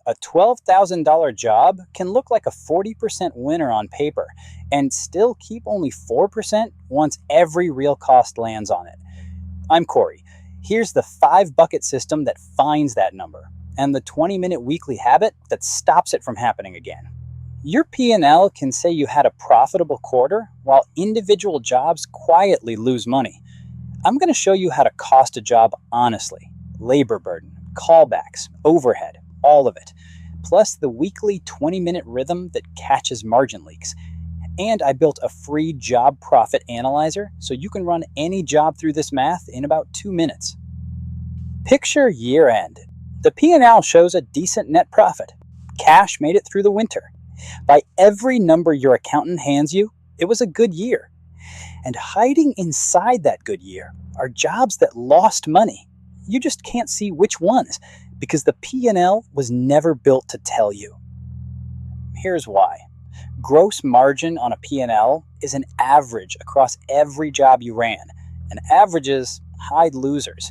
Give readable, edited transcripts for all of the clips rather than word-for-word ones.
A $12,000 job can look like a 40% winner on paper and still keep only 4% once every real cost lands on it. I'm Corey. Here's the 5-bucket system that finds that number and the 20-minute weekly habit that stops it from happening again. Your P&L can say you had a profitable quarter while individual jobs quietly lose money. I'm going to show you how to cost a job honestly. Labor burden, callbacks, overhead, all of it. Plus the weekly 20-minute rhythm that catches margin leaks. And I built a free job profit analyzer so you can run any job through this math in about 2 minutes. Picture year end. The P&L shows a decent net profit. Cash made it through the winter. By every number your accountant hands you, it was a good year. And hiding inside that good year are jobs that lost money. You just can't see which ones because the P&L was never built to tell you. Here's why. Gross margin on a P&L is an average across every job you ran, and averages hide losers.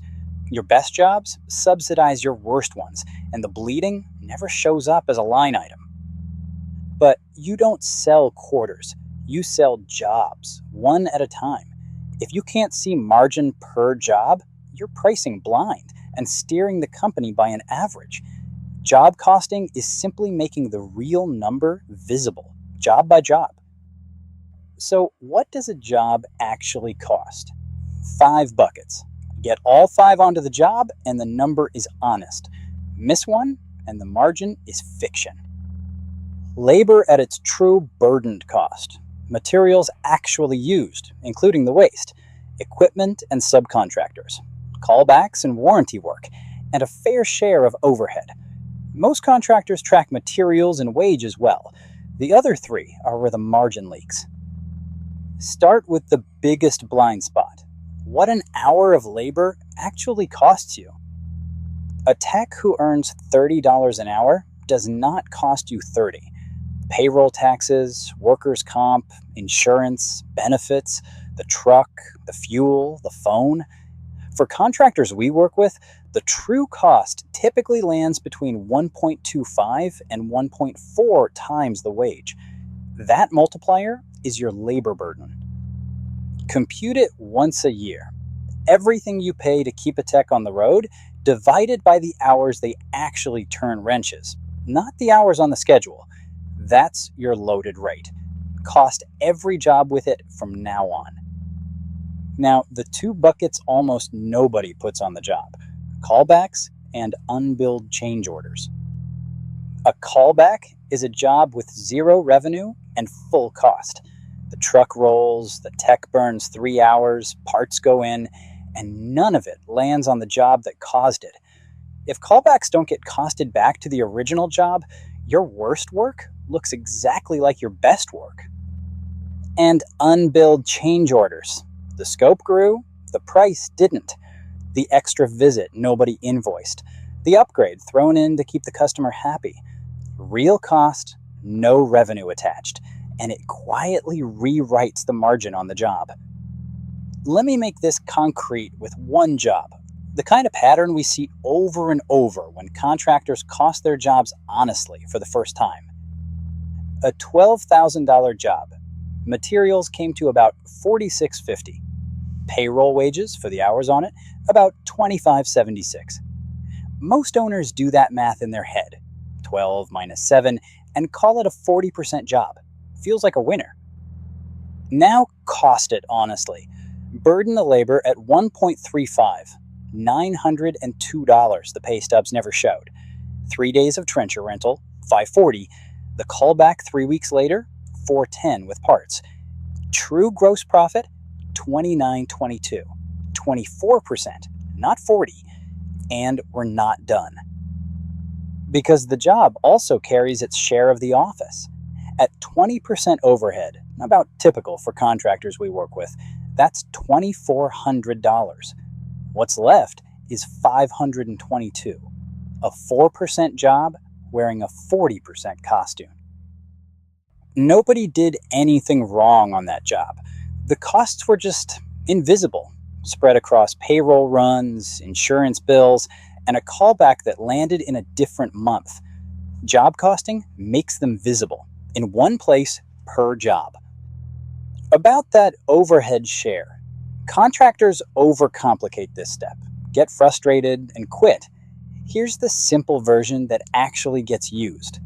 Your best jobs subsidize your worst ones, and the bleeding never shows up as a line item. But you don't sell quarters, you sell jobs, one at a time. If you can't see margin per job, you're pricing blind and steering the company by an average. Job costing is simply making the real number visible, job by job. So what does a job actually cost? 5 buckets. Get all 5 onto the job and the number is honest. Miss one and the margin is fiction. Labor at its true burdened cost. Materials actually used, including the waste. Equipment and subcontractors. Callbacks and warranty work. And a fair share of overhead. Most contractors track materials and wage as well. The other 3 are where the margin leaks. Start with the biggest blind spot. What an hour of labor actually costs you. A tech who earns $30 an hour does not cost you $30. Payroll taxes, workers' comp, insurance, benefits, the truck, the fuel, the phone. For contractors we work with, the true cost typically lands between 1.25 and 1.4 times the wage. That multiplier is your labor burden. Compute it once a year. Everything you pay to keep a tech on the road divided by the hours they actually turn wrenches, not the hours on the schedule. That's your loaded rate. Cost every job with it from now on. Now, the 2 buckets almost nobody puts on the job: callbacks and unbilled change orders. A callback is a job with 0 revenue and full cost. The truck rolls, the tech burns 3 hours, parts go in, and none of it lands on the job that caused it. If callbacks don't get costed back to the original job, your worst work looks exactly like your best work. And unbilled change orders. The scope grew, the price didn't. The extra visit nobody invoiced. The upgrade thrown in to keep the customer happy. Real cost, no revenue attached, and it quietly rewrites the margin on the job. Let me make this concrete with one job, the kind of pattern we see over and over when contractors cost their jobs honestly for the first time. A $12,000 job. Materials came to about $46.50. Payroll wages for the hours on it, about $25.76. Most owners do that math in their head, 12 minus 7, and call it a 40% job. Feels like a winner. Now cost it honestly. Burden the labor at $1.35, $902 the pay stubs never showed. 3 days of trencher rental, $540. The callback 3 weeks later, $410 with parts. True gross profit, $29.22, 24%, not 40, and we're not done. Because the job also carries its share of the office. At 20% overhead, about typical for contractors we work with, that's $2,400. What's left is $522, a 4% job wearing a 40% costume. Nobody did anything wrong on that job. The costs were just invisible, spread across payroll runs, insurance bills, and a callback that landed in a different month. Job costing makes them visible in one place per job. About that overhead share, contractors overcomplicate this step, get frustrated, and quit. Here's the simple version that actually gets used.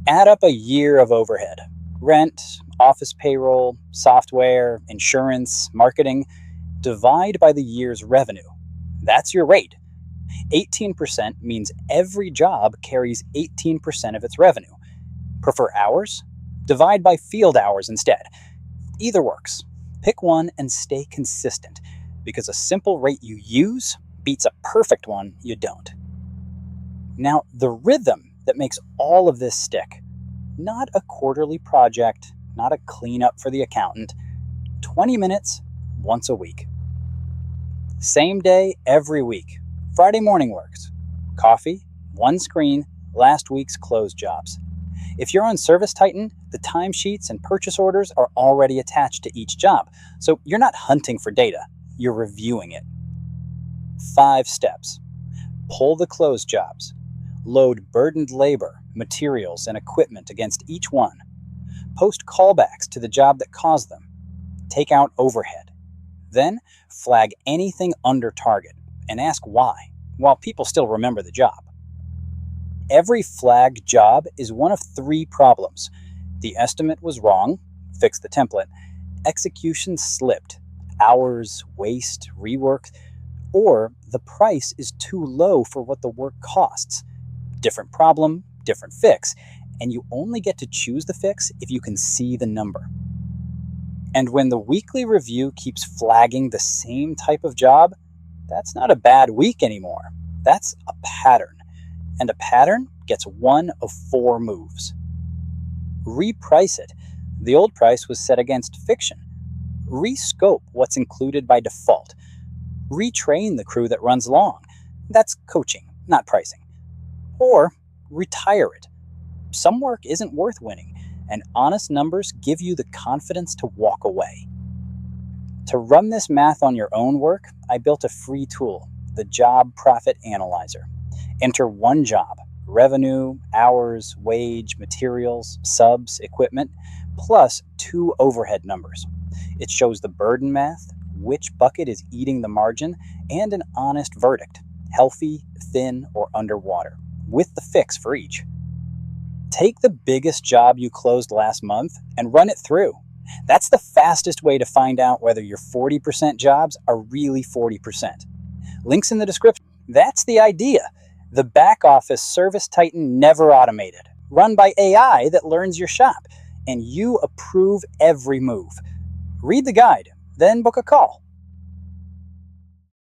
Add up a year of overhead: rent, office payroll, software, insurance, marketing. Divide by the year's revenue. That's your rate. 18% means every job carries 18% of its revenue. Prefer hours? Divide by field hours instead. Either works. Pick one and stay consistent, because a simple rate you use beats a perfect one you don't. Now, the rhythm that makes all of this stick: not a quarterly project, not a cleanup for the accountant, 20 minutes once a week. Same day every week. Friday morning works. Coffee, one screen, last week's closed jobs. If you're on ServiceTitan, the timesheets and purchase orders are already attached to each job, so you're not hunting for data, you're reviewing it. 5 steps. Pull the closed jobs. Load burdened labor, materials, and equipment against each one. Post callbacks to the job that caused them. Take out overhead. Then flag anything under target and ask why, while people still remember the job. Every flagged job is one of 3 problems. The estimate was wrong, fix the template. Execution slipped, hours, waste, rework, or the price is too low for what the work costs. Different problem, different fix, and you only get to choose the fix if you can see the number. And when the weekly review keeps flagging the same type of job, that's not a bad week anymore. That's a pattern. And a pattern gets one of 4 moves. Reprice it. The old price was set against fiction. Rescope what's included by default. Retrain the crew that runs long. That's coaching, not pricing. Or retire it. Some work isn't worth winning, and honest numbers give you the confidence to walk away. To run this math on your own work, I built a free tool, the Job Profit Analyzer. Enter one job: revenue, hours, wage, materials, subs, equipment, plus 2 overhead numbers. It shows the burden math, which bucket is eating the margin, and an honest verdict: healthy, thin, or underwater, with the fix for each. Take the biggest job you closed last month and run it through. That's the fastest way to find out whether your 40% jobs are really 40%. Links in the description. That's the idea. The back office ServiceTitan never automated, run by AI that learns your shop, and you approve every move. Read the guide, then book a call.